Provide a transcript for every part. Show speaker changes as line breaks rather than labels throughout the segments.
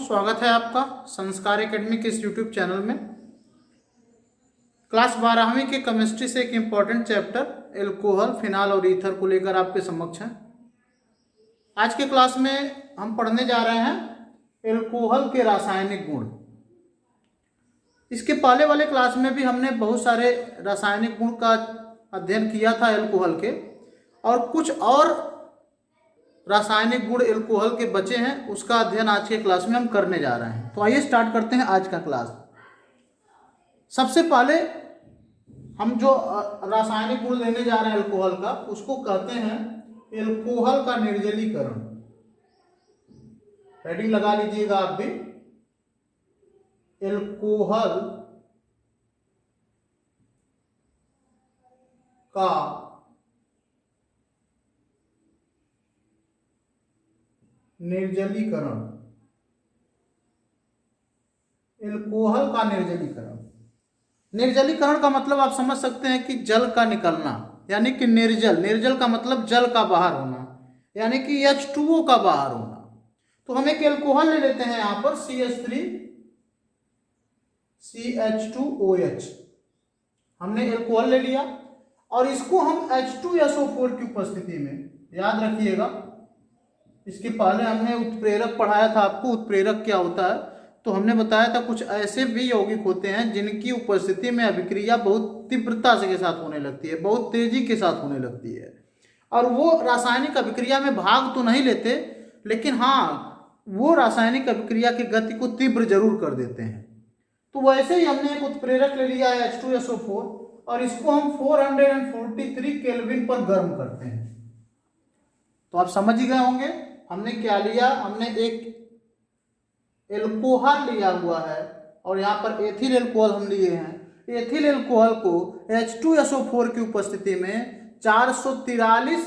स्वागत है आपका संस्कार एकेडमी के इस यूट्यूब चैनल में। क्लास 12वीं के केमिस्ट्री से एक इम्पॉर्टेंट चैप्टर एल्कोहल, फिनाल और ईथर को लेकर आपके समक्ष हैं। आज के क्लास में हम पढ़ने जा रहे हैं एल्कोहल के रासायनिक गुण। इसके पहले वाले क्लास में भी हमने बहुत सारे रासायनिक गुण का अध्ययन किया था एल्कोहल के, और कुछ और रासायनिक गुण एल्कोहल के बचे हैं, उसका अध्ययन आज के क्लास में हम करने जा रहे हैं। तो आइए स्टार्ट करते हैं आज का क्लास। सबसे पहले हम जो रासायनिक गुण लेने जा रहे हैं एल्कोहल का, उसको कहते हैं एल्कोहल का निर्जलीकरण। हेडिंग लगा लीजिएगा आप भी, एल्कोहल का निर्जलीकरण। एल्कोहल का निर्जलीकरण। निर्जलीकरण का मतलब आप समझ सकते हैं कि जल का निकलना, यानी कि निर्जल। निर्जल का मतलब जल का बाहर होना, यानी कि H2O का बाहर होना। तो हम एक एल्कोहल ले लेते हैं यहां पर CH3CH2OH। हमने एल्कोहल ले लिया और इसको हम H2SO4 की उपस्थिति में, याद रखिएगा इसके पहले हमने उत्प्रेरक पढ़ाया था आपको, उत्प्रेरक क्या होता है। तो हमने बताया था कुछ ऐसे भी यौगिक होते हैं जिनकी उपस्थिति में अभिक्रिया बहुत तीव्रता के साथ होने लगती है, बहुत तेजी के साथ होने लगती है, और वो रासायनिक अभिक्रिया में भाग तो नहीं लेते, लेकिन हाँ वो रासायनिक अभिक्रिया की गति को तीव्र जरूर कर देते हैं। तो वैसे ही हमने एक उत्प्रेरक ले लिया है H2SO4, और इसको हम 443 केल्विन पर गर्म करते हैं। तो आप समझ ही गए होंगे हमने क्या लिया। हमने एक एल्कोहल लिया हुआ है और यहाँ पर एथिल एल्कोहल हम लिए हैं। एथिल एल्कोहल को H2SO4 की उपस्थिति में 443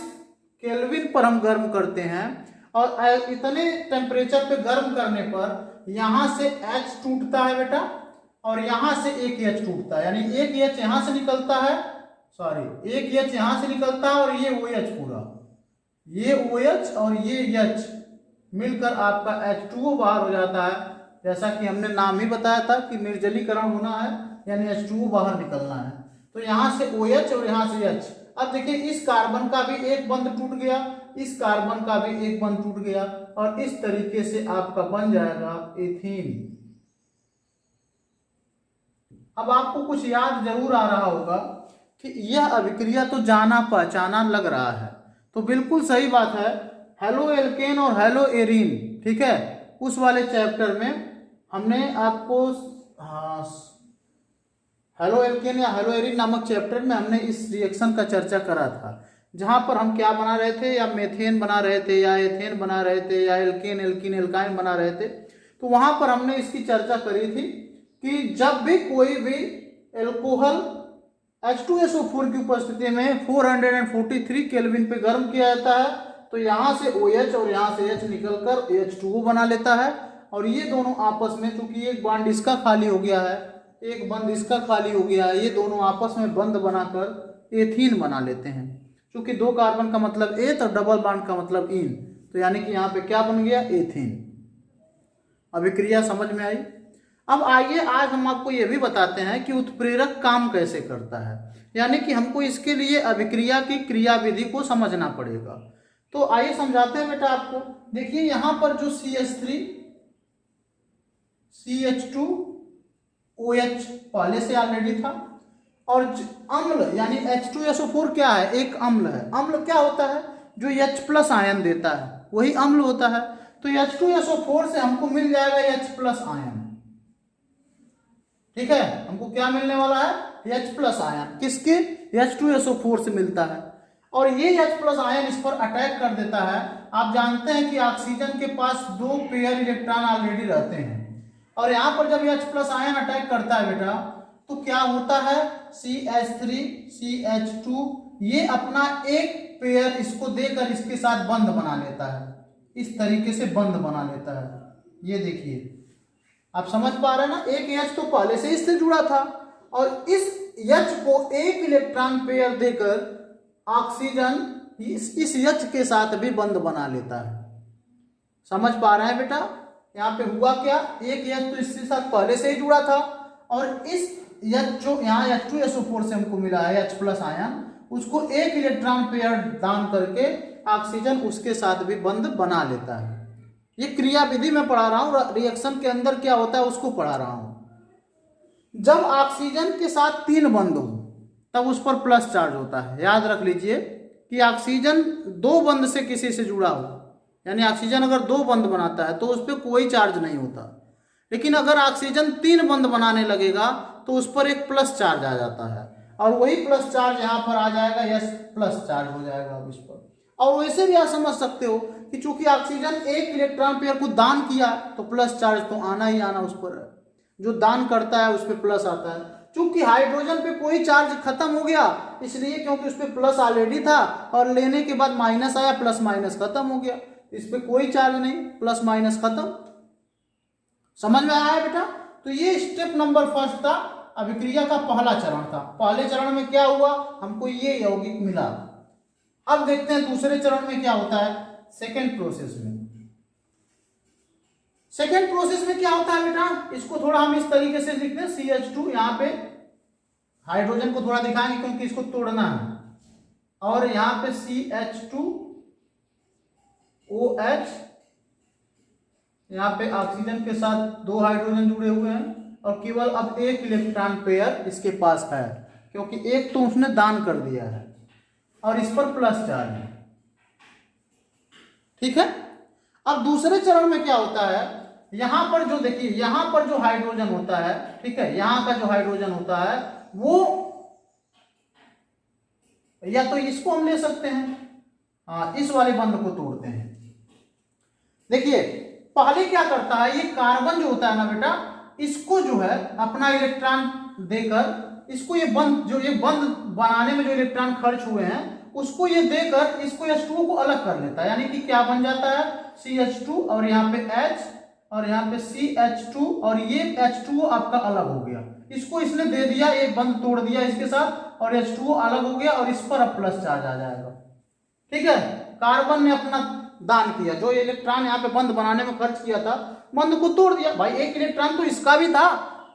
केल्विन पर हम गर्म करते हैं, और इतने टेम्परेचर पे गर्म करने पर यहाँ से H टूटता है बेटा, और यहाँ से एक H टूटता है, यानी एक H यहाँ से निकलता है, एक H यहाँ से निकलता है, और ये OH पूरा, ये OH और ये H मिलकर आपका H2O बाहर हो जाता है। जैसा कि हमने नाम ही बताया था कि निर्जलीकरण होना है, यानी H2O बाहर निकलना है। तो यहाँ से OH और यहाँ से H। अब देखिए इस कार्बन का भी एक बंध टूट गया, इस कार्बन का भी एक बंध टूट गया, और इस तरीके से आपका बन जाएगा एथीन। अब आपको कुछ याद जरूर आ रहा होगा कि यह अभिक्रिया तो जाना पहचाना लग रहा है, तो बिल्कुल सही बात है। हेलो एल्केन और हेलो एरीन, ठीक है, उस वाले चैप्टर में हमने आपको हेलो एल्केन या हेलो एरीन नामक चैप्टर में हमने इस रिएक्शन का चर्चा करा था, जहां पर हम क्या बना रहे थे, या मेथेन बना रहे थे, या एथेन बना रहे थे, या एल्केन एल्कीन एल्काइन बना रहे थे। तो वहां पर हमने इसकी चर्चा करी थी कि जब भी कोई भी एल्कोहल H2SO4 की उपस्थिति में 443 केल्विन पे गर्म किया जाता है, तो यहाँ से OH और यहाँ से H निकलकर H2O बना लेता है, और ये दोनों आपस में, चूंकि एक बॉन्ड इसका खाली हो गया है, एक बंद इसका खाली हो गया है, ये दोनों आपस में बंद बनाकर एथीन बना लेते हैं। चूंकि दो कार्बन का मतलब एथ और डबल बॉन्ड का मतलब इन, तो यानी कि यहाँ पे क्या बन गया, एथीन। अभिक्रिया समझ में आई। अब आइए आज हम आपको यह भी बताते हैं कि उत्प्रेरक काम कैसे करता है, यानी कि हमको इसके लिए अभिक्रिया की क्रियाविधि को समझना पड़ेगा। तो आइए समझाते हैं बेटा आपको। देखिए यहां पर जो CH3CH2OH पहले से ऑलरेडी था, और अम्ल यानी H2SO4 क्या है, एक अम्ल है। अम्ल क्या होता है, जो H+ आयन देता है वही अम्ल होता है। तो H2SO4 से हमको मिल जाएगा H+ आयन, ठीक है। हमको क्या मिलने वाला है, H+ आयन। किसके, H2SO4 से मिलता है, और ये H+ आयन इस पर अटैक कर देता है। आप जानते हैं कि ऑक्सीजन के पास 2 पेयर इलेक्ट्रॉन ऑलरेडी रहते हैं, और यहाँ पर जब H+ आयन अटैक करता है बेटा, तो क्या होता है, CH3CH2 ये अपना एक पेयर इसको देकर इसके साथ बंध बना लेता है, इस तरीके से बंध बना लेता है। ये देखिए आप समझ पा रहे हैं ना, एक H तो पहले से इससे जुड़ा था, और इस H को एक इलेक्ट्रॉन पेयर देकर ऑक्सीजन इस H के साथ भी बंध बना लेता है। समझ पा रहे हैं बेटा, यहाँ पे हुआ क्या, एक H तो इसके साथ पहले से ही जुड़ा था, और इस H जो यहाँ H2SO4 से हमको मिला है H प्लस आयन, उसको एक इलेक्ट्रॉन पेयर दान करके ऑक्सीजन उसके साथ भी बंध बना लेता है। ये क्रिया विधि में पढ़ा रहा हूँ, रिएक्शन के अंदर क्या होता है उसको पढ़ा रहा हूँ। जब ऑक्सीजन के साथ 3 बंध हो तब उस पर प्लस चार्ज होता है। याद रख लीजिए कि ऑक्सीजन 2 बंध से किसी से जुड़ा हो, यानी ऑक्सीजन अगर 2 बंध बनाता है तो उस पर कोई चार्ज नहीं होता, लेकिन अगर ऑक्सीजन 3 बंध बनाने लगेगा तो उस पर एक प्लस चार्ज आ जाता है, और वही प्लस चार्ज यहाँ पर आ जाएगा, यस प्लस चार्ज हो जाएगा अब इस पर। और वैसे भी आप समझ सकते हो कि चूंकि ऑक्सीजन एक इलेक्ट्रॉन पेयर को दान किया तो प्लस चार्ज तो आना ही आना उस पर है, जो दान करता है उस पर प्लस आता है। चूंकि हाइड्रोजन पे कोई चार्ज खत्म हो गया इसलिए, क्योंकि उस पर प्लस ऑलरेडी था और लेने के बाद माइनस आया, प्लस माइनस खत्म हो गया, इस पर कोई चार्ज नहीं, प्लस माइनस खत्म। समझ में आया बेटा? तो ये स्टेप नंबर फर्स्ट था, अभिक्रिया का पहला चरण था। पहले चरण में क्या हुआ, हमको ये यौगिक मिला। अब देखते हैं दूसरे चरण में क्या होता है, सेकेंड प्रोसेस में। सेकेंड प्रोसेस में क्या होता है बेटा, इसको थोड़ा हम इस तरीके से लिखते हैं CH2, यहाँ पे हाइड्रोजन को थोड़ा दिखाएंगे क्योंकि इसको तोड़ना है, और यहाँ पे CH2OH, यहाँ पे ऑक्सीजन के साथ 2 हाइड्रोजन जुड़े हुए हैं और केवल अब एक इलेक्ट्रॉन पेयर इसके पास है, क्योंकि एक तो उसने दान कर दिया है और इस पर प्लस चार्ज है। ठीक है। अब दूसरे चरण में क्या होता है, यहां पर जो देखिए, यहां पर जो हाइड्रोजन होता है, ठीक है, यहां का जो हाइड्रोजन होता है वो, या तो इसको हम ले सकते हैं, हाँ इस वाले बंध को तोड़ते हैं। देखिए पहले क्या करता है, ये कार्बन जो होता है ना बेटा, इसको जो है अपना इलेक्ट्रॉन देकर, इसको ये बंध, जो ये बंध बनाने में जो इलेक्ट्रॉन खर्च हुए हैं उसको ये देकर इसको H2O को अलग कर लेता है, यानी कि क्या बन जाता है, CH2 और यहाँ पे H और यहाँ पे CH2, और ये H2O आपका अलग हो गया, इसको इसने दे दिया, एक बंध तोड़ दिया इसके साथ और H2O अलग हो गया और इस पर अब प्लस चार्ज आ जाएगा। ठीक है, कार्बन ने अपना दान किया, जो इलेक्ट्रॉन यहाँ पे बंध बनाने में खर्च किया था, बंध को तोड़ दिया। भाई एक इलेक्ट्रॉन तो इसका भी था,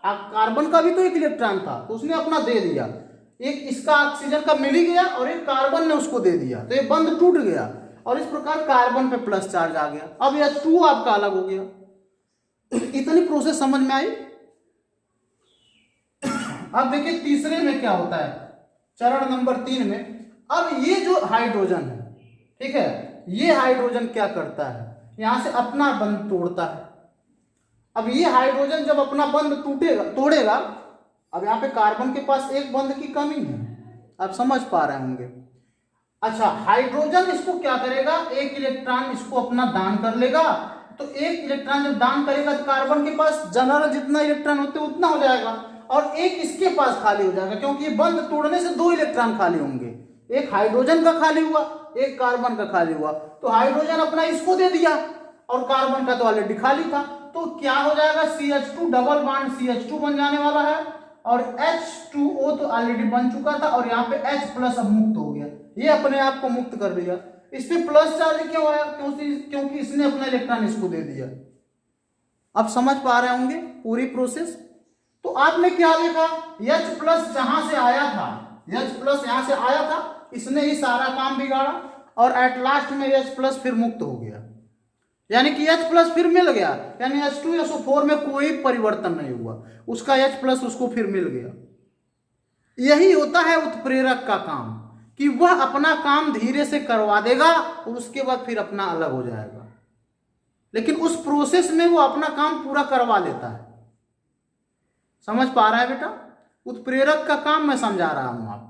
कार्बन का भी तो एक इलेक्ट्रॉन था, तो उसने अपना दे दिया, एक इसका ऑक्सीजन का मिल ही गया और एक कार्बन ने उसको दे दिया, तो ये बंध टूट गया और इस प्रकार कार्बन पे प्लस चार्ज आ गया। अब H2O आपका अलग हो गया। इतनी प्रोसेस समझ में आई? अब देखिए तीसरे में क्या होता है, चरण नंबर 3 में, अब ये जो हाइड्रोजन है, ठीक है, ये हाइड्रोजन क्या करता है, यहां से अपना बंध तोड़ता है। अब ये हाइड्रोजन जब अपना बंध तोड़ेगा, अब यहाँ पे कार्बन के पास एक बंध की कमी है, आप समझ पा रहे होंगे। अच्छा, हाइड्रोजन इसको क्या करेगा, एक इलेक्ट्रॉन इसको अपना दान कर लेगा, तो एक इलेक्ट्रॉन जब दान करेगा तो कार्बन के पास जनरल जितना इलेक्ट्रॉन होते उतना हो जाएगा और एक इसके पास खाली हो जाएगा, क्योंकि ये बंध तोड़ने से 2 इलेक्ट्रॉन खाली होंगे, एक हाइड्रोजन का खाली हुआ, एक कार्बन का खाली हुआ, तो हाइड्रोजन अपना इसको दे दिया और कार्बन का तो ऑलरेडी खाली था, तो क्या हो जाएगा, CH2 डबल बॉन्ड CH2 बन जाने वाला है और H2O तो ऑलरेडी बन चुका था और यहाँ पे H प्लस अब मुक्त हो गया, ये अपने आप को मुक्त कर दिया। इस पे प्लस चार्ज क्यों आया, क्योंकि इसने अपना इलेक्ट्रॉन इसको दे दिया। अब समझ पा रहे होंगे पूरी प्रोसेस। तो आपने क्या देखा, H प्लस जहां से आया था, H प्लस यहां से आया था, इसने ही सारा काम बिगाड़ा और एट लास्ट में H प्लस फिर मुक्त हो गया, यानी कि H प्लस फिर मिल गया, यानी H2SO4 में कोई परिवर्तन नहीं हुआ, उसका H प्लस उसको फिर मिल गया। यही होता है उत्प्रेरक का काम, कि वह अपना काम धीरे से करवा देगा और उसके बाद फिर अपना अलग हो जाएगा, लेकिन उस प्रोसेस में वो अपना काम पूरा करवा लेता है। समझ पा रहा है बेटा? उत्प्रेरक का काम मैं समझा रहा हूं आपको।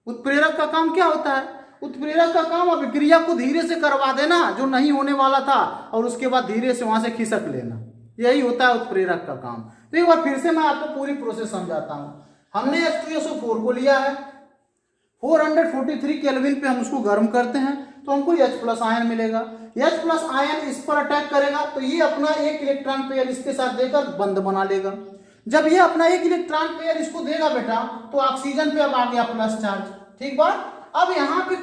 उत्प्रेरक का काम क्या होता है, उत्प्रेरक का काम अभिक्रिया को धीरे से करवा देना जो नहीं होने वाला था और उसके बाद धीरे से वहां से खिसक लेना, यही होता है उत्प्रेरक का काम। तो एक बार फिर से मैं आपको पूरी प्रोसेस समझाता हूं। हमने H2SO4 को लिया है, 443 केल्विन पे हम उसको गर्म करते हैं तो हमको H प्लस आयन मिलेगा। H प्लस आयन इस पर अटैक करेगा तो ये अपना एक इलेक्ट्रॉन पेयर इसके साथ देकर बंध बना लेगा। जब ये अपना एक इलेक्ट्रॉन पेयर इसको देगा बेटा, तो ऑक्सीजन पे अब आ गया प्लस चार्ज। ठीक बात। अब यहाँ पे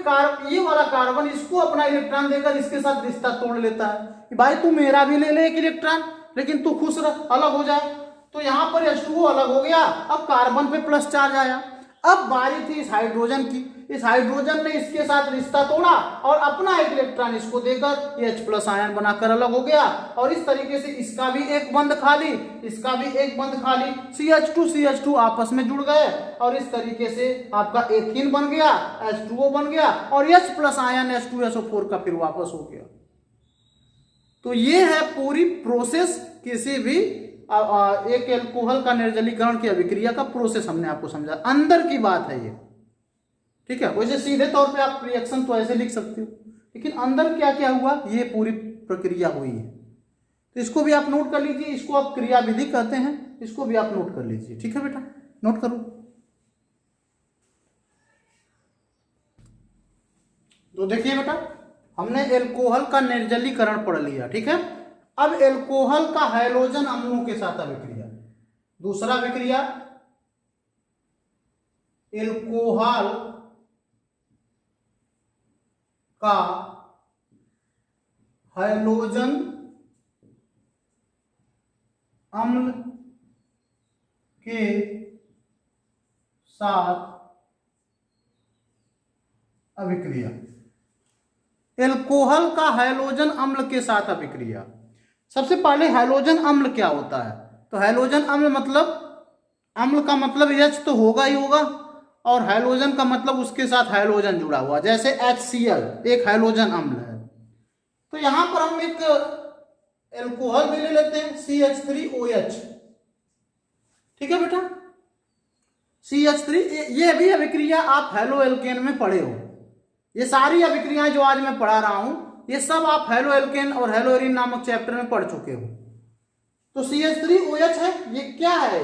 ये वाला कार्बन इसको अपना इलेक्ट्रॉन देकर इसके साथ रिश्ता तोड़ लेता है कि भाई तू मेरा भी ले ले एक इलेक्ट्रॉन, लेकिन तू खुश रह, अलग हो जाए। तो यहाँ पर H2O अलग हो गया, अब कार्बन पे प्लस चार्ज आया। अब बारी थी इस हाइड्रोजन की, इस हाइड्रोजन ने इसके साथ रिश्ता तोड़ा और अपना एक इलेक्ट्रॉन इसको देकर H+ आयन बनाकर अलग हो गया। और इस तरीके से इसका भी एक बंध खाली, इसका भी एक बंध खाली, CH2 आपस में जुड़ गए और इस तरीके से आपका एथीन बन गया, H2O बन गया और H+ आयन H2SO4 का फिर वापस हो गया। तो ये है पूरी प्रोसेस किसी भी एक एल्कोहल का निर्जलीकरण की अभिक्रिया का प्रोसेस हमने आपको समझा, अंदर की बात है ये, ठीक है। वैसे सीधे तौर पे आप रिएक्शन तो ऐसे लिख सकते हो, लेकिन अंदर क्या क्या हुआ ये पूरी प्रक्रिया हुई है। तो इसको भी आप नोट कर लीजिए, इसको आप क्रियाविधि कहते हैं, इसको भी आप नोट कर लीजिए, ठीक है बेटा, नोट करो। तो देखिए बेटा, हमने एल्कोहल का निर्जलीकरण पढ़ लिया, ठीक है। अब एल्कोहल का हैलोजन अम्लों के साथ अभिक्रिया, दूसरा अभिक्रिया एल्कोहल का हैलोजन अम्ल के साथ अभिक्रिया, एल्कोहल का हैलोजन अम्ल के साथ अभिक्रिया। सबसे पहले हैलोजन अम्ल क्या होता है? तो हैलोजन अम्ल मतलब, अम्ल का मतलब H तो होगा ही होगा और हैलोजन का मतलब उसके साथ हैलोजन जुड़ा हुआ, जैसे HCl एक हैलोजन अम्ल है। तो यहां पर हम एक एल्कोहल भी ले लेते हैं CH3OH, ठीक है बेटा, CH3, ये भी अभिक्रिया आप हैलो एल्केन में पढ़े हो। ये सारी अभिक्रियाएं जो आज मैं पढ़ा रहा हूं ये सब आप हैलो एल्केन और हैलो एरीन नामक चैप्टर में पढ़ चुके हो। तो CH3OH है, ये क्या है?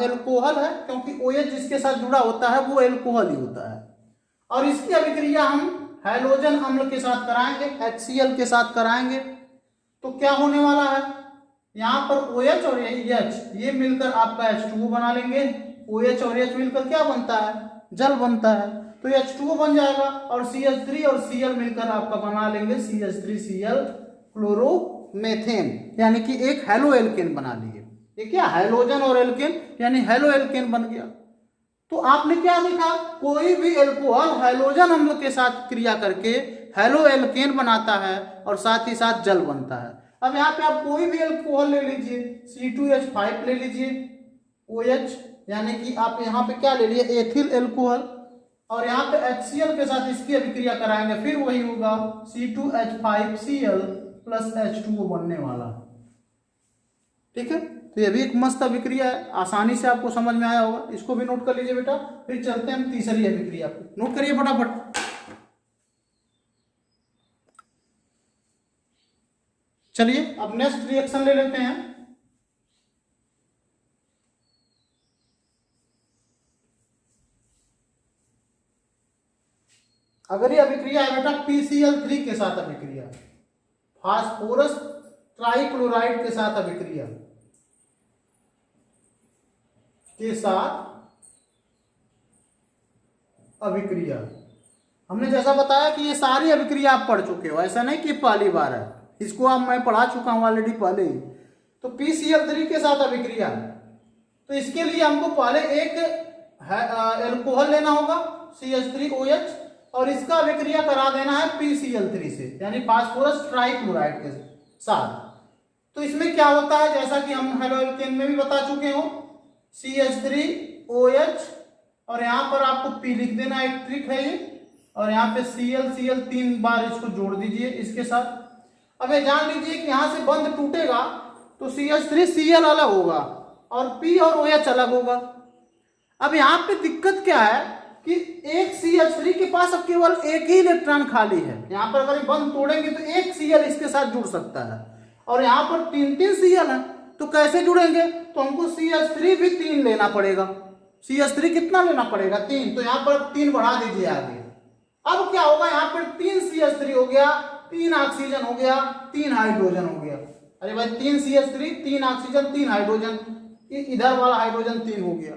एल्कोहल है, क्योंकि OH जिसके साथ जुड़ा होता है वो एल्कोहल ही होता है। और इसकी अभिक्रिया हम हैलोजन अम्ल के साथ कराएंगे, HCl के साथ कराएंगे। तो क्या होने वाला है, यहाँ पर OH और H ये मिलकर आपका H2O बना लेंगे। OH और H मिलकर क्या बनता है? जल बनता है। तो H2O बन जाएगा और CH3 और Cl मिलकर आपका बना लेंगे CH3Cl क्लोरोमेथेन, यानी कि एक हैलो एल्केन बना लिए। ये क्या, हैलोजन और एल्केन, यानी हैलो एल्केन बन गया। तो आपने क्या लिखा, कोई भी एल्कोहल हैलोजन अम्ल के साथ क्रिया करके हैलो एल्केन बनाता है और साथ ही साथ जल बनता है। अब यहाँ पे आप कोई भी एल्कोहल ले लीजिए, C2H5 ले लीजिए, OH यानी कि आप यहाँ पे क्या ले लिए, एथिल एल्कोहल, और यहाँ पे HCl के साथ इसकी अभिक्रिया कराएंगे, फिर वही होगा C2H5Cl प्लस H2O बनने वाला, ठीक है। तो ये भी एक मस्त अभिक्रिया है, आसानी से आपको समझ में आया होगा, इसको भी नोट कर लीजिए बेटा। फिर चलते हैं हम तीसरी अभिक्रिया पे, नोट करिए फटाफट। चलिए अब नेक्स्ट रिएक्शन ले लेते हैं। अगली अभिक्रिया है बेटा PCl3 के साथ अभिक्रिया, फास्फोरस ट्राइक्लोराइड के साथ अभिक्रिया, के साथ अभिक्रिया। हमने जैसा बताया कि ये सारी अभिक्रिया आप पढ़ चुके हो, ऐसा नहीं कि पहली बार है, इसको अब मैं पढ़ा चुका हूं ऑलरेडी पहले ही। तो PCl3 के साथ अभिक्रिया, तो इसके लिए हमको पहले एक एल्कोहल लेना होगा CH3OH और इसका अभिक्रिया करा देना है PCl3 से, यानी फास्फोरस ट्राइक्लोराइड के साथ। तो इसमें क्या होता है, जैसा कि हम हैलो एल्केन में भी बता चुके हो, CH3OH और यहाँ पर आपको P लिख देना, एक ट्रिक है ये, और यहाँ पे Cl 3 बार इसको जोड़ दीजिए इसके साथ। अब ये जान लीजिए कि यहाँ से बंध टूटेगा तो CH3Cl अलग होगा और P और OH अलग होगा। अब यहाँ पे दिक्कत क्या है कि एक CH3 के पास अब केवल एक ही इलेक्ट्रॉन खाली है। यहाँ पर अगर बंध तोड़ेंगे तो एक Cl इसके साथ जुड़ सकता है, और यहाँ पर 3 Cl है, तो कैसे जुड़ेंगे? तो हमको CH3 भी 3 लेना पड़ेगा। CH3 कितना लेना पड़ेगा? 3। तो यहाँ पर 3 बढ़ा दीजिए आगे। अब क्या होगा, यहाँ पर 3 CH3 हो गया, 3 ऑक्सीजन हो गया, 3 हाइड्रोजन हो गया। अरे भाई 3 CH3 3 ऑक्सीजन 3 हाइड्रोजन, इधर वाला हाइड्रोजन 3 हो गया।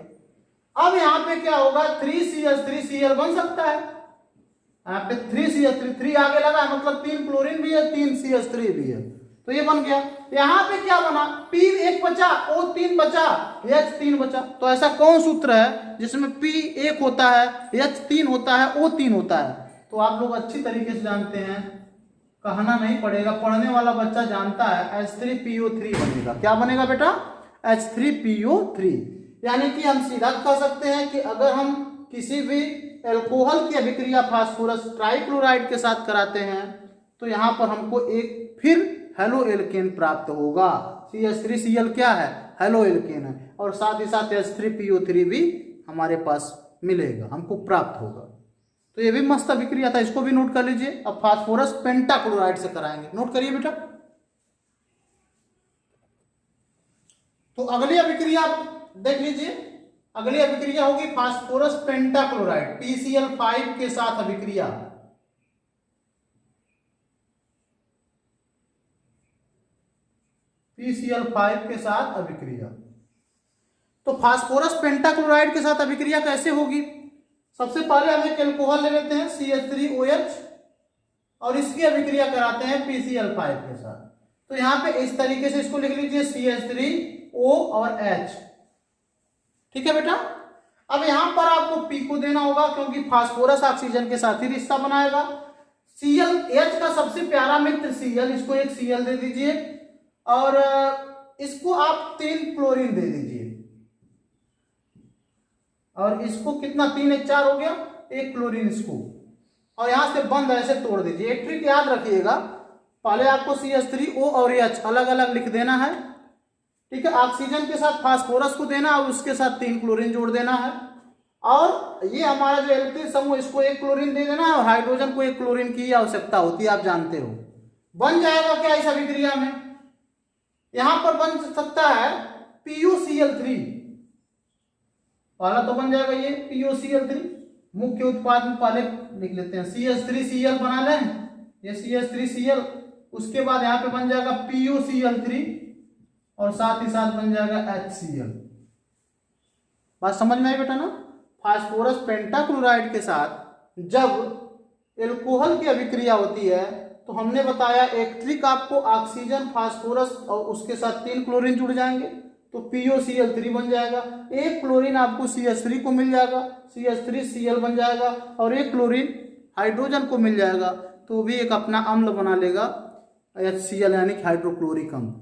अब यहाँ पे क्या होगा, 3CH3Cl बन सकता है। यहाँ पे 3CH3 3 आगे लगा है, मतलब 3 क्लोरीन भी है, 3 CH3 भी है, तो ये बन गया। यहाँ पे क्या बना, P एक बचा, O तीन बचा, H तीन बचा। तो ऐसा कौन सूत्र है जिसमें P एक होता है, H तीन होता है, O तीन होता है? तो आप लोग अच्छी तरीके से जानते हैं, कहना नहीं पड़ेगा, पढ़ने वाला बच्चा जानता है, H3PO3 बनेगा। क्या बनेगा बेटा? H3PO3। यानी कि हम सीधा कह सकते हैं कि अगर हम किसी भी एल्कोहल की अभिक्रिया फास्फोरस ट्राइक्लोराइड के साथ कराते हैं तो यहाँ पर हमको एक फिर हेलो एल्केन प्राप्त होगा। CH3Cl क्या है? हेलो एल्केन है, और साथ ही साथ H3PO3 भी हमारे पास मिलेगा, हमको प्राप्त होगा। तो ये भी मस्त अभिक्रिया था, इसको भी नोट कर लीजिए। अब फास्फोरस पेंटाक्लोराइड से कराएंगे, नोट करिए बेटा। तो अगली अभिक्रिया देख लीजिए, अगली अभिक्रिया होगी फास्फोरस पेंटाक्लोराइड, PCl5 के साथ अभिक्रिया। PCl5 के साथ अभिक्रिया। तो फास्फोरस पेंटाक्लोराइड के साथ अभिक्रिया कैसे होगी? सबसे पहले हम एक एल्कोहल ले लेते हैं CH3OH और इसकी अभिक्रिया कराते हैं PCl5 के साथ। तो यहाँ पे इस तरीके से इसको लिख लीजिए CH3O और H। ठीक है बेटा। अब यहाँ पर आपको P को देना होगा क्योंकि फास्फोरस ऑक्सीजन के साथ ही रिश्ता बनाएगा। H का सबसे प्यारा मित्र Cl, इसको एक Cl दे दीजिए और इसको आप 3 क्लोरीन दे दीजिए, और इसको कितना, 3 1 4 हो गया, 1 क्लोरीन इसको, और यहां से बंद ऐसे तोड़ दीजिए। एक ट्रिक याद रखिएगा, पहले आपको CH3O और H अलग अलग लिख देना है। ठीक है, ऑक्सीजन के साथ फास्फोरस को देना और उसके साथ 3 क्लोरीन जोड़ देना है, और ये हमारा जो एल्किल समूह, इसको 1 क्लोरीन दे देना है, और हाइड्रोजन को 1 क्लोरीन की आवश्यकता होती है, आप जानते हो। बन जाएगा क्या इस अभिक्रिया में? यहां पर बन सकता है PuCl3। पहला तो बन जाएगा ये PuCl3, मुख्य उत्पाद में पहले लिख लेते हैं, CH3Cl बना लें, ये CH3Cl, उसके बाद यहाँ पे बन जाएगा PuCl3 और साथ ही साथ बन जाएगा HCl। बात समझ में आई बेटा ना? फास्फोरस पेंटाक्लोराइड के साथ जब एल्कोहल की अभिक्रिया होती है तो हमने बताया एक ट्रिक आपको, ऑक्सीजन फास्फोरस और उसके साथ 3 क्लोरीन जुड़ जाएंगे तो PuCl3 बन जाएगा। 1 क्लोरीन आपको CH3 को मिल जाएगा, CH3Cl बन जाएगा, और 1 क्लोरीन हाइड्रोजन को मिल जाएगा, तो भी एक अपना अम्ल बना लेगा HCl, यानी हाइड्रोक्लोरिक अम्ल।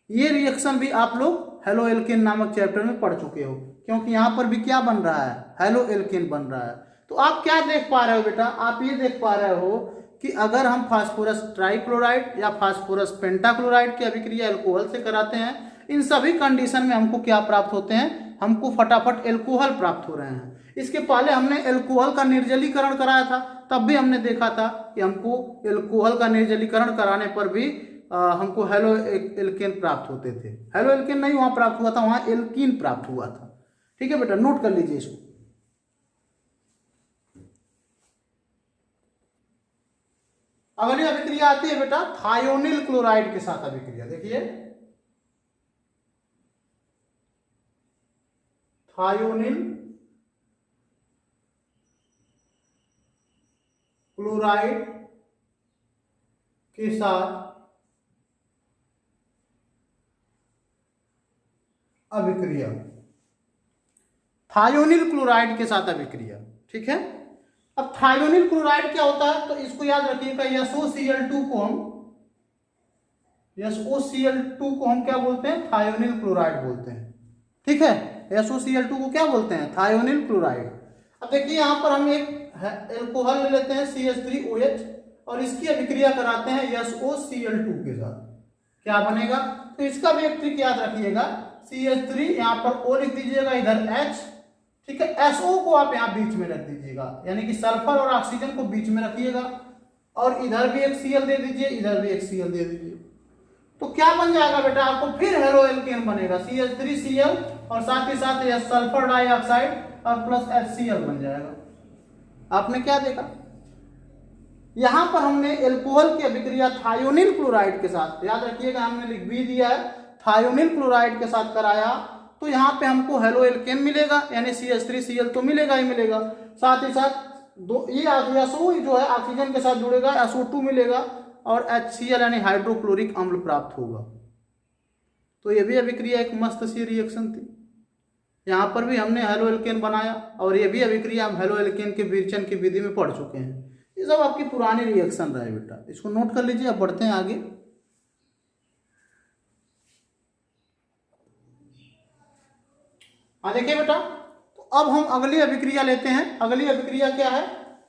ये रिएक्शन भी आप लोग हेलो एल्केन नामक चैप्टर में पढ़ चुके हो, क्योंकि यहाँ पर भी क्या बन रहा है? हेलो एल्केन बन रहा है। तो आप क्या देख पा रहे हो बेटा? आप ये देख पा रहे हो कि अगर हम फास्फोरस ट्राइक्लोराइड या फास्फोरस पेंटाक्लोराइड की अभिक्रिया एल्कोहल से कराते हैं, इन सभी कंडीशन में हमको क्या प्राप्त होते हैं? हमको फटाफट एल्कोहल प्राप्त हो रहे हैं। इसके पहले हमने एल्कोहल का निर्जलीकरण कराया था, तब भी हमने देखा था कि हमको एल्कोहल का निर्जलीकरण कराने पर भी हमको हेलो एल्केन प्राप्त होते थे। हेलो एल्केन नहीं वहां प्राप्त हुआ था, वहां एल्कीन प्राप्त हुआ था। ठीक है बेटा, नोट कर लीजिए इसको। अगली अभिक्रिया आती है बेटा थायोनिल क्लोराइड के साथ अभिक्रिया। देखिए, थायोनिल क्लोराइड के साथ अभिक्रिया, थायोनिल क्लोराइड के साथ अभिक्रिया। ठीक है, अब थायोनिल क्लोराइड क्या होता है? तो इसको याद रखिएगा, SOCl2 को हम क्या बोलते हैं? थायोनिल क्लोराइड बोलते हैं। ठीक है, SOCl2 को क्या बोलते हैं? Thionyl chloride. अब देखिए यहाँ पर हम एक एल्कोहल ले लेते हैं CH3OH और इसकी अभिक्रिया कराते हैं SOCl2 के साथ। क्या बनेगा? तो इसका भी एक ट्रिक याद रखिएगा, CH3 यहाँ पर O लिख दीजिएगा, इधर H। ठीक है, SO को आप यहाँ बीच में रख दीजिएगा, यानी कि सल्फर और ऑक्सीजन को बीच में रखिएगा, और इधर भी एक Cl दे दीजिए, इधर भी एक Cl दे दीजिए। तो क्या बन जाएगा बेटा? आपको फिर हेलो एल्केन बनेगा, CH3Cl और साथ ही साथ यह सल्फर डाइऑक्साइड और प्लस HCl बन जाएगा। आपने क्या देखा? यहां पर हमने एल्कोहल की अभिक्रिया थायोनिल क्लोराइड के साथ, याद रखिएगा हमने लिख भी दिया है, थायोनिल क्लोराइड के साथ कराया, तो यहाँ पे हमको हेलो एल्केन मिलेगा, यानी CH3Cl तो मिलेगा ही मिलेगा, साथ ही साथ ये SO जो है ऑक्सीजन के साथ जुड़ेगा, SO2 मिलेगा, और HCl यानी हाइड्रोक्लोरिक अम्ल प्राप्त होगा। तो ये भी अभिक्रिया एक मस्त सी रिएक्शन थी। यहाँ पर भी हमने हेलो एल्केन बनाया और ये भी अभिक्रिया हम हेलो एल्केन के विरचन की विधि में पढ़ चुके हैं। ये सब आपकी पुरानी रिएक्शन रहे बेटा, इसको नोट कर लीजिए। अब बढ़ते हैं आगे। हाँ देखिए बेटा, तो अब हम अगली अभिक्रिया लेते हैं। अगली अभिक्रिया क्या है?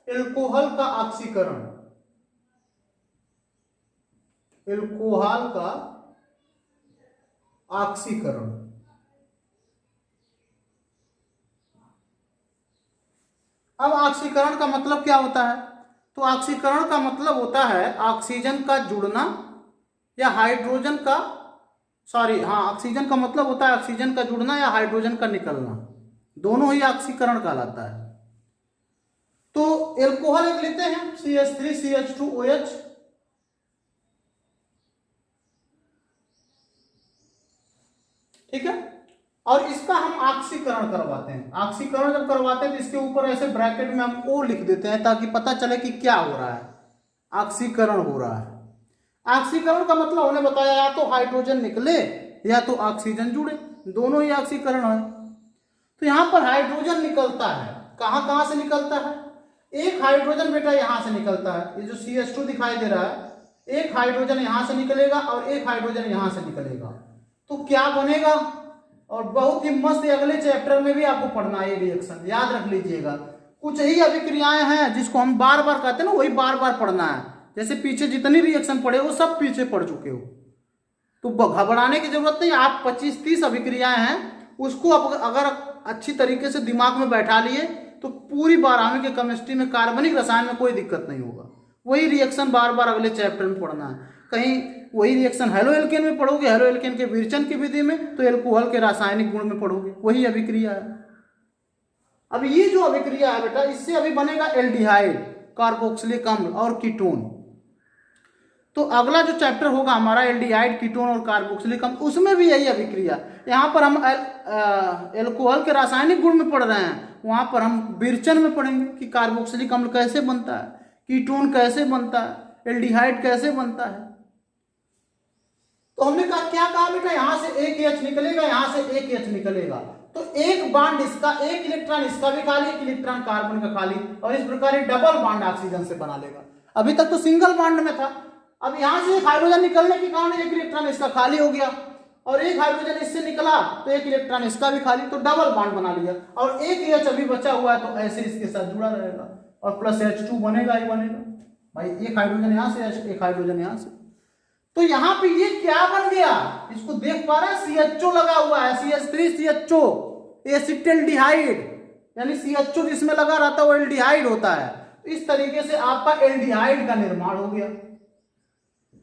एल्कोहल का ऑक्सीकरण। एल्कोहल का ऑक्सीकरण। अब ऑक्सीकरण का मतलब क्या होता है? तो ऑक्सीकरण का मतलब होता है ऑक्सीजन का जुड़ना या हाइड्रोजन का ऑक्सीजन का मतलब होता है ऑक्सीजन का जुड़ना या हाइड्रोजन का निकलना, दोनों ही ऑक्सीकरण कहलाता है। तो एल्कोहल एक लेते हैं CH3CH2OH, ठीक है, और इसका हम ऑक्सीकरण करवाते हैं। ऑक्सीकरण जब करवाते हैं तो इसके ऊपर ऐसे ब्रैकेट में हम O लिख देते हैं ताकि पता चले कि क्या हो रहा है, ऑक्सीकरण हो रहा है। ऑक्सीकरण का मतलब हमने बताया या तो हाइड्रोजन निकले या तो ऑक्सीजन जुड़े, दोनों ही ऑक्सीकरण है। तो यहां पर हाइड्रोजन निकलता है, कहां कहां से निकलता है? एक हाइड्रोजन बेटा यहां से निकलता है, ये जो CH2 दिखाई दे रहा है, एक हाइड्रोजन यहां से निकलेगा और एक हाइड्रोजन यहां से निकलेगा। तो क्या बनेगा? और बहुत ही मस्त अगले चैप्टर में भी आपको पढ़ना है ये रिएक्शन, याद रख लीजिएगा। कुछ ही अभिक्रियाएं हैं जिसको हम बार बार कहते हैं ना, वही बार बार पढ़ना है। जैसे पीछे जितनी रिएक्शन पढ़े वो सब पीछे पढ़ चुके हो, तो घबराने की जरूरत नहीं। आप 25-30 अभिक्रियाएं हैं, उसको अगर अच्छी तरीके से दिमाग में बैठा लिए तो पूरी 12वीं के केमिस्ट्री में कार्बनिक रसायन में कोई दिक्कत नहीं होगा। वही रिएक्शन बार बार अगले चैप्टर में पढ़ना है। कहीं वही रिएक्शन हेलो एल्केन में पढ़ोगे, हेलो एल्केन के विरचन की विधि में, तो एल्कोहल के रासायनिक गुण में पढ़ोगे, वही अभिक्रिया है। अब ये जो अभिक्रिया है बेटा, इससे अभी बनेगा एल्डिहाइड, कार्बोक्सिलिक अम्ल और कीटोन। तो अगला जो चैप्टर होगा हमारा एल्डिहाइड, कीटोन और कार्बोक्सिलिक अम्ल, उसमें भी यही अभिक्रिया। यहाँ पर हम एल्कोहल के रासायनिक गुण में पढ़ रहे हैं, वहां पर हम विरचन में पढ़ेंगे कि कार्बोक्सिलिक अम्ल कैसे बनता है, कीटोन कैसे बनता है, एल्डिहाइड कैसे बनता है। तो हमने कहा क्या कहा बेटा, यहां से एक H निकलेगा, यहां से एक H निकलेगा, तो एक बांड इसका, एक इलेक्ट्रॉन इसका भी खाली, एक इलेक्ट्रॉन कार्बन का खाली, और इस प्रकार ये डबल बांड ऑक्सीजन से बना लेगा। अभी तक तो सिंगल बांड में था, अब यहां से एक हाइड्रोजन निकलने के कारण एक इलेक्ट्रॉन इसका खाली हो गया और एक हाइड्रोजन इससे निकला तो एक इलेक्ट्रॉन इसका भी खाली, तो डबल बांड बना लिया। और एक H अभी बचा हुआ है तो ऐसे इसके साथ जुड़ा रहेगा और प्लस H2 बनेगा ही बनेगा। भाई एक हाइड्रोजन यहां से, एक हाइड्रोजन यहां से, तो यहां पे ये क्या बन गया, इसको देख पा रहे हैं, CHO लगा हुआ है, CH3CHO, एसिटिल्डिहाइड, यानी CHO जिसमें लगा रहता है वो एल्डिहाइड होता है। तो इस तरीके से आपका एल्डिहाइड का निर्माण हो गया।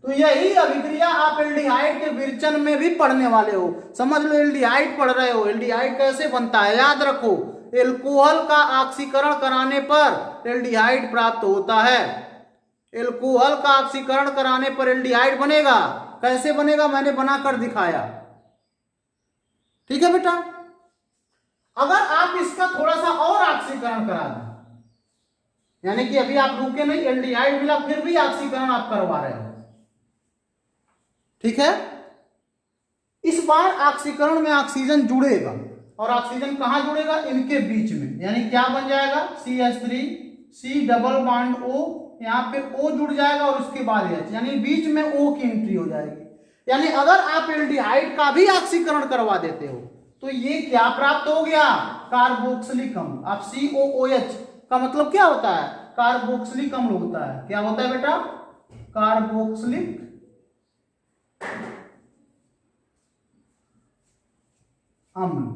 तो यही अभिक्रिया आप एल्डिहाइड के विरचन में भी पढ़ने वाले हो। समझ लो एल्डिहाइड पढ़ रहे हो, एल्डिहाइड कैसे बनता है याद रखो। एल्कोहल का ऑक्सीकरण कराने पर एल्डिहाइड प्राप्त होता है। एल्कोहल का ऑक्सीकरण कराने पर एल्डिहाइड बनेगा। कैसे बनेगा मैंने बनाकर दिखाया, ठीक है बेटा। अगर आप इसका थोड़ा सा और ऑक्सीकरण करा दें, यानी कि अभी आप रुके नहीं, एल्डिहाइड मिला फिर भी ऑक्सीकरण आप करवा रहे हो, ठीक है। इस बार ऑक्सीकरण में ऑक्सीजन जुड़ेगा और ऑक्सीजन कहां जुड़ेगा, इनके बीच में, यानी क्या बन जाएगा CH3 C double bond O, यहाँ पे O जुड़ जाएगा और उसके बाद H, यानी बीच में O की एंट्री हो जाएगी। यानी अगर आप एल्डिहाइड का भी ऑक्सीकरण करवा देते हो तो ये क्या प्राप्त हो गया, कार्बोक्सिलिक अम्ल। अब COOH का मतलब क्या होता है, कार्बोक्सिलिक अम्ल होता है। क्या होता है बेटा, कार्बोक्सिलिक अम्ल।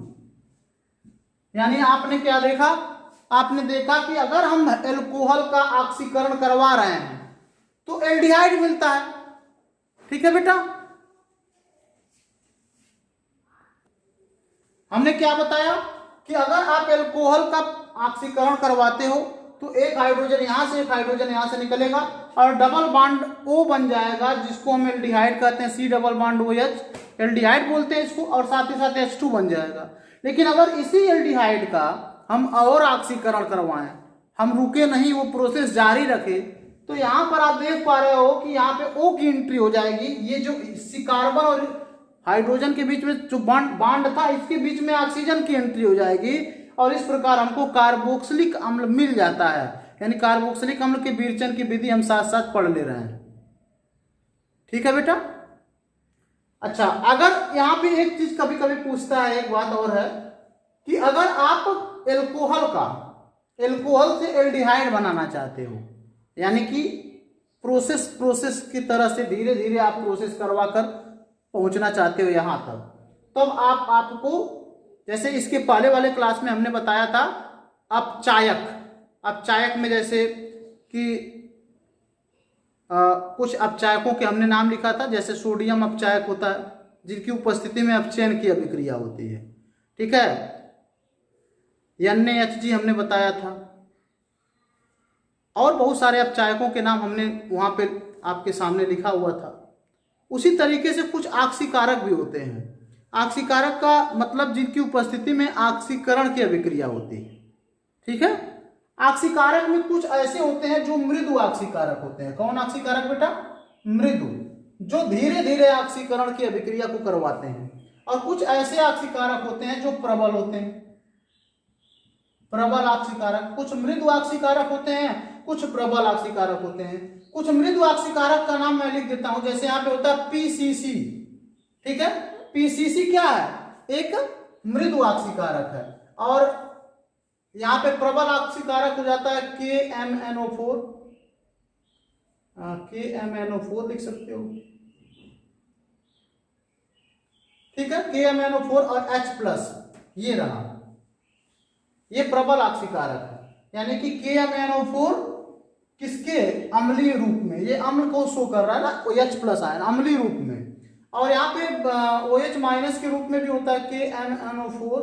यानी आपने क्या देखा, आपने देखा कि अगर हम एल्कोहल का ऑक्सीकरण करवा रहे हैं तो एल्डिहाइड मिलता है, ठीक है बेटा। हमने क्या बताया कि अगर आप एल्कोहल का ऑक्सीकरण करवाते हो तो एक हाइड्रोजन यहां से, एक हाइड्रोजन यहां से निकलेगा और डबल बॉन्ड O बन जाएगा, जिसको हम एल्डिहाइड कहते हैं, C double bond OH, aldehyde बोलते हैं इसको, और साथ ही साथ H2 बन जाएगा। लेकिन अगर इसी एल्डिहाइड का हम और ऑक्सीकरण करवाएं, हम रुके नहीं, वो प्रोसेस जारी रखे, तो यहाँ पर आप देख पा रहे हो कि यहाँ पे O की एंट्री हो जाएगी। ये जो इसी कार्बन और हाइड्रोजन के बीच में जो बॉन्ड था, इसके बीच में ऑक्सीजन की एंट्री हो जाएगी और इस प्रकार हमको कार्बोक्सिलिक अम्ल मिल जाता है। यानी कार्बोक्सिलिक अम्ल के विरचन की विधि हम साथ साथ पढ़ ले रहे हैं। ठीक है बेटा। अच्छा, अगर यहाँ पे एक चीज कभी कभी पूछता है, एक बात और है कि अगर आप एल्कोहल से एल्डिहाइड बनाना चाहते हो, यानी कि प्रोसेस की तरह से धीरे धीरे आप प्रोसेस करवा कर पहुंचना चाहते हो यहां तक, तब आपको जैसे इसके पहले वाले क्लास में हमने बताया था अपचायक में जैसे कि कुछ अपचायकों के हमने नाम लिखा था, जैसे सोडियम अपचायक होता है जिनकी उपस्थिति में अपचयन की अभिक्रिया होती है। ठीक है, NaHG हमने बताया था और बहुत सारे अपचायकों के नाम हमने वहां पे आपके सामने लिखा हुआ था। उसी तरीके से कुछ ऑक्सीकारक भी होते हैं। ऑक्सीकारक का मतलब जिनकी उपस्थिति में ऑक्सीकरण की अभिक्रिया होती है। ठीक है, ऑक्सीकारक में कुछ ऐसे होते हैं जो मृदु ऑक्सीकारक होते हैं। कौन ऑक्सीकारक बेटा? मृदु, जो धीरे धीरे ऑक्सीकरण की अभिक्रिया को करवाते हैं। और कुछ ऐसे ऑक्सीकारक होते हैं जो प्रबल होते हैं, प्रबल ऑक्सीकारक। कुछ मृदु ऑक्सीकारक होते हैं, कुछ प्रबल ऑक्सीकारक होते हैं। कुछ मृदु ऑक्सीकारक का नाम मैं लिख देता हूं, जैसे यहाँ पे होता है PCC। ठीक है, PCC क्या है? एक मृदु ऑक्सीकारक है। और यहाँ पे प्रबल ऑक्सीकारक हो जाता है KMNO4। KMNO4 लिख सकते हो। ठीक है, KMNO4 और H+, ये रहा, ये प्रबल ऑक्सीकारक है। यानी कि KMNO4 किसके? अम्लीय रूप में, ये अम्ल को शो कर रहा है ना, H+ आयन अम्लीय रूप में। और यहाँ पे OH- के रूप में भी होता है KMNO4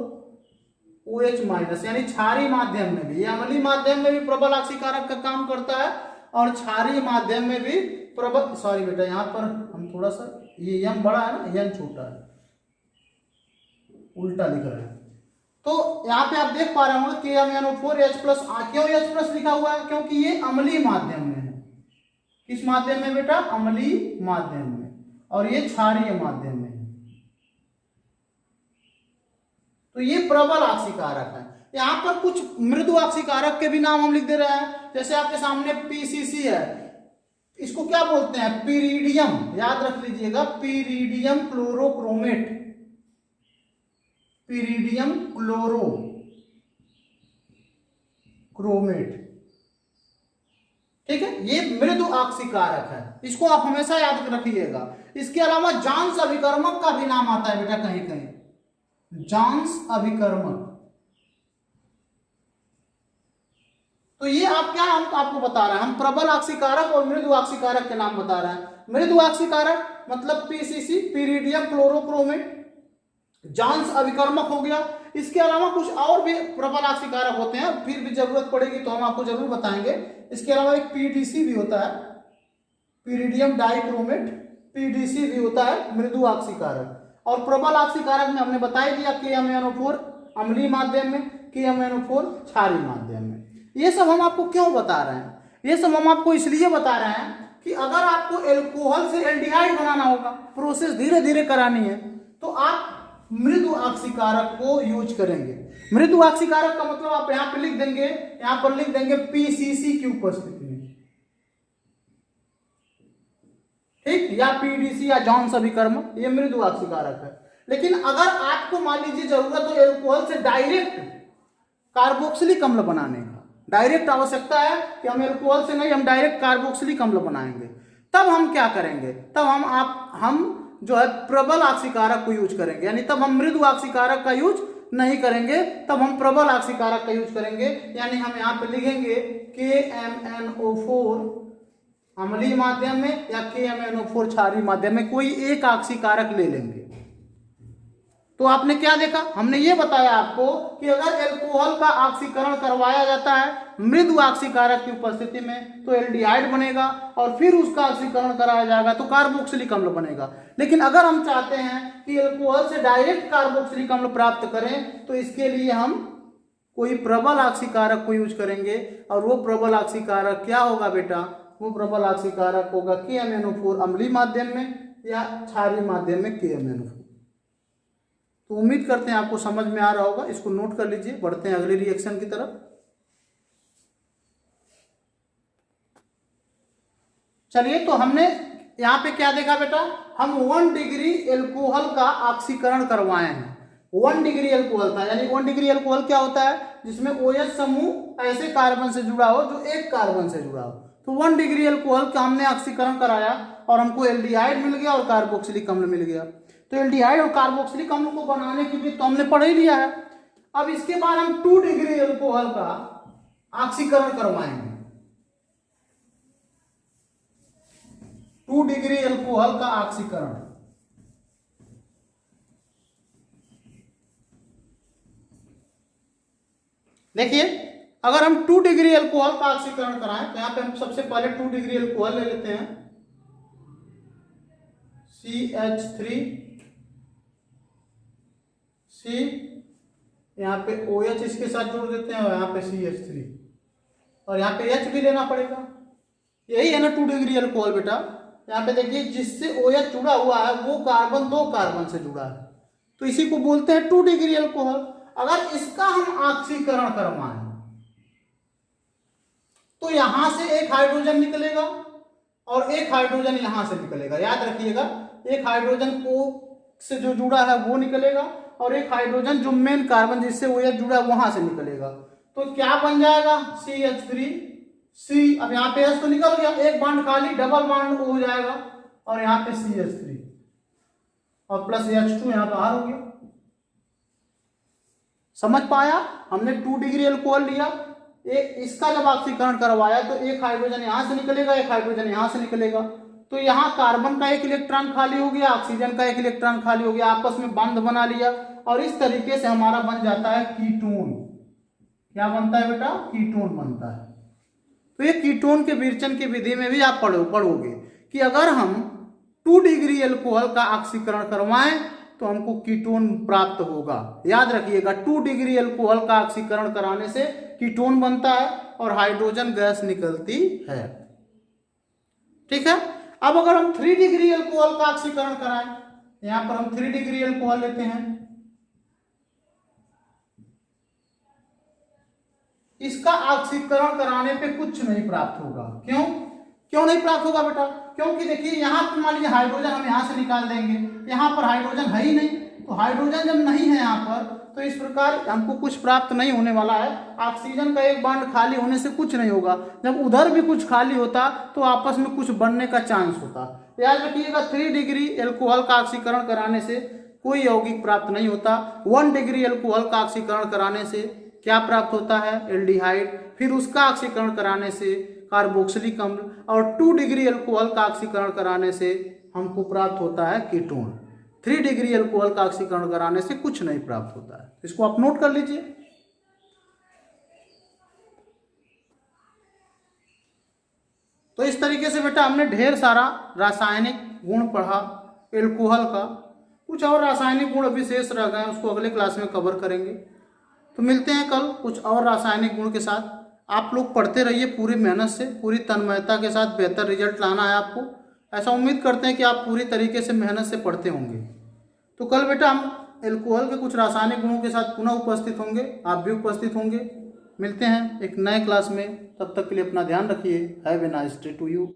OH-, यानी क्षारीय माध्यम में भी, ये अम्लीय माध्यम में भी प्रबल ऑक्सीकारक का काम करता है और क्षारीय माध्यम में भी प्रबल। सॉरी बेटा, यहाँ पर हम थोड़ा सा, ये M बड़ा है ना, N छोटा है, उल्टा लिख रहे हैं। तो यहाँ पे आप देख पा रहे होंगे KMNO4 H+। क्यों H+ लिखा हुआ है? क्योंकि ये अम्लीय माध्यम में है। किस माध्यम में बेटा? अम्लीय माध्यम में। और ये क्षारीय माध्यम में है, तो ये प्रबल ऑक्सीकारक है। यहाँ पर कुछ मृदु ऑक्सीकारक के भी नाम हम लिख दे रहे हैं। जैसे आपके सामने PCC है, इसको क्या बोलते हैं? पीरिडियम, याद रख लीजिएगा, पीरिडियम क्लोरोक्रोमेट, पीरिडियम क्लोरोक्रोमेट। ठीक है, ये मृदु ऑक्सीकारक है, इसको आप हमेशा याद रखिएगा। इसके अलावा जांस अभिकर्मक का भी नाम आता है बेटा कहीं कहीं, जांस अभिकर्मक। तो ये आप क्या, हम आपको बता रहे हैं, हम प्रबल ऑक्सीकारक और मृदु ऑक्सीकारक के नाम बता रहे हैं। मृदु ऑक्सीकारक मतलब PCC, पीरिडियम क्लोरोक्रोमेट, जांस अभिकर्मक हो गया। इसके अलावा कुछ और भी प्रबल ऑक्सीकारक होते हैं, फिर भी जरूरत पड़ेगी तो हम आपको जरूर बताएंगे। इसके अलावा एक PDC भी होता है, पीरिडियम डाइक्रोमेट, PDC भी होता है मृदु ऑक्सीकारक। और प्रबल ऑक्सीकारक में हमने बता ही दिया KMNO4 अम्लीय माध्यम में, KMNO4 क्षारीय माध्यम में। ये सब हम आपको क्यों बता रहे हैं? ये सब हम आपको इसलिए बता रहे हैं कि अगर आपको एल्कोहल से एल्डिहाइड बनाना होगा, प्रोसेस धीरे धीरे करानी है, तो आप मृदु ऑक्सीकारक को यूज करेंगे। मृदु ऑक्सीकारक का मतलब आप यहाँ पे लिख देंगे, यहाँ पर लिख देंगे PCC की उपस्थिति में, ठीक, या PDC या जॉन्स अभिकर्मक, ये मृदु ऑक्सीकारक है। लेकिन अगर आपको मान लीजिए जरूरत हो एल्कोहल से डायरेक्ट कार्बोक्सिलिक अम्ल बनाने का, डायरेक्ट आवश्यकता है कि हम एल्कोहल से नहीं, हम डायरेक्ट कार्बोक्सिलिक अम्ल बनाएंगे, तब हम क्या करेंगे? तब हम जो है प्रबल ऑक्सीकारक को यूज करेंगे। यानी तब हम मृदु ऑक्सीकारक का यूज नहीं करेंगे, तब हम प्रबल ऑक्सीकारक का यूज करेंगे। यानी हम यहाँ पे लिखेंगे KMNO4 अम्लीय माध्यम में या KMNO4 क्षारीय माध्यम में, कोई एक ऑक्सीकारक ले लेंगे। तो आपने क्या देखा? हमने ये बताया आपको कि अगर एल्कोहल का ऑक्सीकरण करवाया जाता है मृदु ऑक्सीकारक की उपस्थिति में तो एल्डिहाइड बनेगा, और फिर उसका ऑक्सीकरण कराया जाएगा तो कार्बोक्सिलिक अम्ल बनेगा। लेकिन अगर हम चाहते हैं कि एल्कोहल से डायरेक्ट कार्बोक्सिलिक अम्ल प्राप्त करें, तो इसके लिए हम कोई प्रबल ऑक्सीकारक को यूज करेंगे। और वो प्रबल ऑक्सीकारक क्या होगा बेटा? वो प्रबल ऑक्सीकारक होगा KMnO4 अम्लीय माध्यम में या क्षारीय माध्यम में KMnO4। तो उम्मीद करते हैं आपको समझ में आ रहा होगा, इसको नोट कर लीजिए। बढ़ते हैं अगले रिएक्शन की तरफ। चलिए, तो हमने यहाँ पे क्या देखा बेटा, हम 1 डिग्री एल्कोहल का ऑक्सीकरण करवाए हैं। 1 डिग्री एल्कोहल था, यानी 1 डिग्री एल्कोहल क्या होता है, जिसमें OH समूह ऐसे कार्बन से जुड़ा हो जो एक कार्बन से जुड़ा हो। तो 1 डिग्री एल्कोहल का हमने ऑक्सीकरण कराया और हमको एल्डिहाइड मिल गया और कार्बोक्सिलिक अम्ल मिल गया। तो एल्डिहाइड और कार्बोक्सिलिक अम्ल को बनाने की भी तो हमने पढ़ ही लिया है। अब इसके बाद हम 2 डिग्री एल्कोहल का ऑक्सीकरण करवाएंगे। 2 डिग्री एल्कोहल का ऑक्सीकरण, देखिए, अगर हम 2 डिग्री एल्कोहल का ऑक्सीकरण कराएं तो यहां पे हम सबसे पहले 2 डिग्री एल्कोहल ले लेते हैं, CH3, C, यहाँ पे OH इसके साथ जोड़ देते हैं और यहाँ पे CH3 और यहाँ पे H भी लेना पड़ेगा। यही है ना 2 डिग्री एल्कोहल बेटा। यहाँ पे देखिए, जिससे OH जुड़ा हुआ है वो कार्बन 2 कार्बन से जुड़ा है, तो इसी को बोलते हैं 2 डिग्री एल्कोहल। अगर इसका हम ऑक्सीकरण करवाएं तो यहां से एक हाइड्रोजन निकलेगा और एक हाइड्रोजन यहां से निकलेगा। याद रखिएगा, एक हाइड्रोजन को से जो जुड़ा है वो निकलेगा और एक हाइड्रोजन जो मेन कार्बन जिससे OH जुड़ा है वहां से निकलेगा। तो क्या बन जाएगा, CH3C। अब यहाँ पे H तो निकल गया, एक बॉन्ड खाली, डबल बॉन्ड हो जाएगा और यहाँ पे CH3 और प्लस H2 यहाँ बाहर हो गया। समझ पाया? हमने 2 डिग्री एल्कोहल लिया, इसका जब ऑक्सीकरण करवाया तो एक हाइड्रोजन यहां से निकलेगा, एक हाइड्रोजन यहां से निकलेगा। तो यहाँ कार्बन का एक इलेक्ट्रॉन खाली हो गया, ऑक्सीजन का एक इलेक्ट्रॉन खाली हो गया, आपस में बंध बना लिया और इस तरीके से हमारा बन जाता है कीटोन। क्या बनता है बेटा, कीटोन बनता है। तो ये कीटोन के विरचन की विधि में भी आप पढ़ोगे कि अगर हम 2 डिग्री एल्कोहल का ऑक्सीकरण करवाएं तो हमको कीटोन प्राप्त होगा। याद रखिएगा, 2 डिग्री एल्कोहल का ऑक्सीकरण कराने से कीटोन बनता है और हाइड्रोजन गैस निकलती है। ठीक है। अब अगर हम 3 डिग्री एल्कोहल का ऑक्सीकरण कराएं, यहां पर हम 3 डिग्री एल्कोहल लेते हैं, इसका ऑक्सीकरण कराने पे कुछ नहीं प्राप्त होगा। क्यों नहीं प्राप्त होगा बेटा? क्योंकि देखिए, यहाँ पर मान लीजिए हाइड्रोजन हम यहाँ से निकाल देंगे, यहाँ पर हाइड्रोजन है ही नहीं, तो हाइड्रोजन जब नहीं है यहाँ पर तो इस प्रकार हमको कुछ प्राप्त नहीं होने वाला है। ऑक्सीजन का एक बॉन्ड खाली होने से कुछ नहीं होगा, जब उधर भी कुछ खाली होता तो आपस में कुछ बनने का चांस होता। याद रखिएगा, 3 डिग्री एल्कोहल का ऑक्सीकरण कराने से कोई यौगिक प्राप्त नहीं होता। 1 डिग्री एल्कोहल का ऑक्सीकरण कराने से क्या प्राप्त होता है, एल्डिहाइड, फिर उसका ऑक्सीकरण कराने से कार्बोक्सिलिक अम्ल और 2 डिग्री एल्कोहल का ऑक्सीकरण कराने से हमको प्राप्त होता है कीटोन। 3 डिग्री एल्कोहल का ऑक्सीकरण कराने से कुछ नहीं प्राप्त होता है। इसको आप नोट कर लीजिए। तो इस तरीके से बेटा हमने ढेर सारा रासायनिक गुण पढ़ा एल्कोहल का। कुछ और रासायनिक गुण अभी शेष रह गए, उसको अगले क्लास में कवर करेंगे। तो मिलते हैं कल कुछ और रासायनिक गुण के साथ। आप लोग पढ़ते रहिए पूरी मेहनत से, पूरी तन्मयता के साथ। बेहतर रिजल्ट लाना है आपको, ऐसा उम्मीद करते हैं कि आप पूरी तरीके से मेहनत से पढ़ते होंगे। तो कल बेटा हम एल्कोहल के कुछ रासायनिक गुणों के साथ पुनः उपस्थित होंगे, आप भी उपस्थित होंगे। मिलते हैं एक नए क्लास में, तब तक के लिए अपना ध्यान रखिए। Have a nice day to you.